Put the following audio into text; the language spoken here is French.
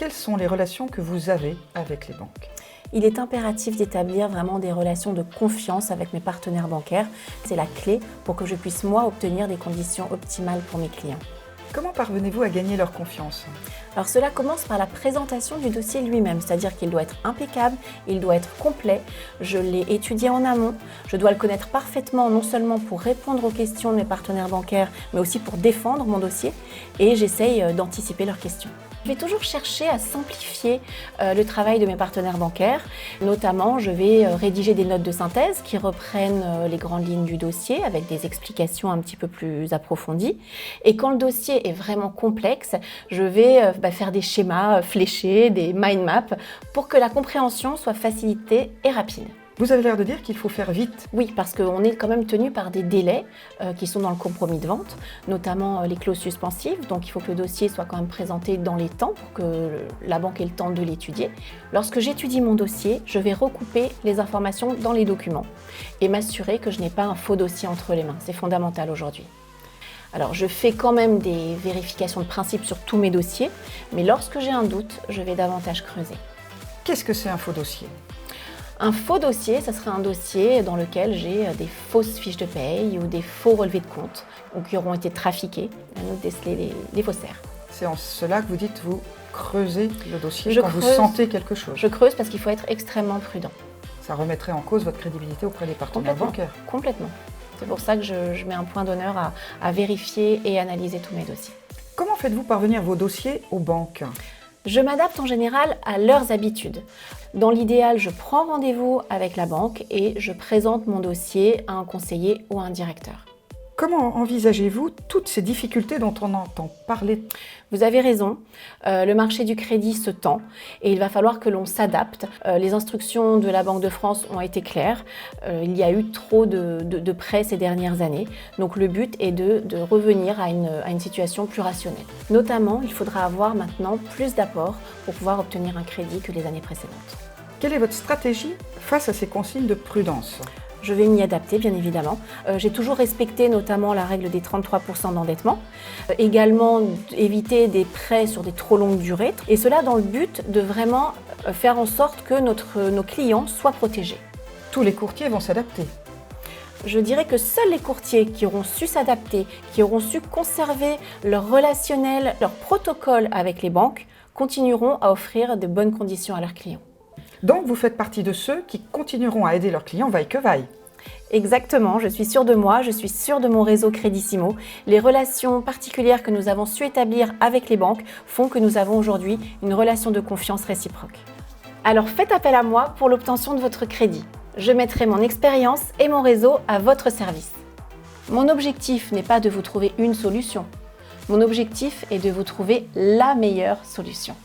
quelles sont les relations que vous avez avec les banques? Il est impératif d'établir vraiment des relations de confiance avec mes partenaires bancaires. C'est la clé pour que je puisse, moi, obtenir des conditions optimales pour mes clients. Comment parvenez-vous à gagner leur confiance? Alors cela commence par la présentation du dossier lui-même, c'est-à-dire qu'il doit être impeccable, il doit être complet, je l'ai étudié en amont, je dois le connaître parfaitement non seulement pour répondre aux questions de mes partenaires bancaires, mais aussi pour défendre mon dossier et j'essaye d'anticiper leurs questions. Je vais toujours chercher à simplifier le travail de mes partenaires bancaires. Notamment, je vais rédiger des notes de synthèse qui reprennent les grandes lignes du dossier avec des explications un petit peu plus approfondies. Et quand le dossier est vraiment complexe, je vais faire des schémas fléchés, des mind maps, pour que la compréhension soit facilitée et rapide. Vous avez l'air de dire qu'il faut faire vite. Oui, parce qu'on est quand même tenu par des délais qui sont dans le compromis de vente, notamment les clauses suspensives. Donc il faut que le dossier soit quand même présenté dans les temps pour que la banque ait le temps de l'étudier. Lorsque j'étudie mon dossier, je vais recouper les informations dans les documents et m'assurer que je n'ai pas un faux dossier entre les mains. C'est fondamental aujourd'hui. Alors je fais quand même des vérifications de principe sur tous mes dossiers, mais lorsque j'ai un doute, je vais davantage creuser. Qu'est-ce que c'est un faux dossier? Un faux dossier, ce serait un dossier dans lequel j'ai des fausses fiches de paye ou des faux relevés de compte ou qui auront été trafiqués. À nous de déceler les faussaires. C'est en cela que vous dites vous creusez le dossier vous creuse, sentez quelque chose. Je creuse parce qu'il faut être extrêmement prudent. Ça remettrait en cause votre crédibilité auprès des partenaires bancaires. Complètement. C'est pour ça que je mets un point d'honneur à vérifier et analyser tous mes dossiers. Comment faites-vous parvenir vos dossiers aux banques? Je m'adapte en général à leurs habitudes. Dans l'idéal, je prends rendez-vous avec la banque et je présente mon dossier à un conseiller ou à un directeur. Comment envisagez-vous toutes ces difficultés dont on entend parler? Vous avez raison, le marché du crédit se tend et il va falloir que l'on s'adapte. Les instructions de la Banque de France ont été claires, il y a eu trop de prêts ces dernières années, donc le but est de revenir à une situation plus rationnelle. Notamment, il faudra avoir maintenant plus d'apports pour pouvoir obtenir un crédit que les années précédentes. Quelle est votre stratégie face à ces consignes de prudence? Je vais m'y adapter, bien évidemment. J'ai toujours respecté notamment la règle des 33% d'endettement. Également, éviter des prêts sur des trop longues durées. Et cela dans le but de vraiment faire en sorte que nos clients soient protégés. Tous les courtiers vont s'adapter. Je dirais que seuls les courtiers qui auront su s'adapter, qui auront su conserver leur relationnel, leur protocole avec les banques, continueront à offrir de bonnes conditions à leurs clients. Donc vous faites partie de ceux qui continueront à aider leurs clients vaille que vaille. Exactement, je suis sûre de moi, je suis sûre de mon réseau Crédissimo. Les relations particulières que nous avons su établir avec les banques font que nous avons aujourd'hui une relation de confiance réciproque. Alors faites appel à moi pour l'obtention de votre crédit. Je mettrai mon expérience et mon réseau à votre service. Mon objectif n'est pas de vous trouver une solution. Mon objectif est de vous trouver la meilleure solution.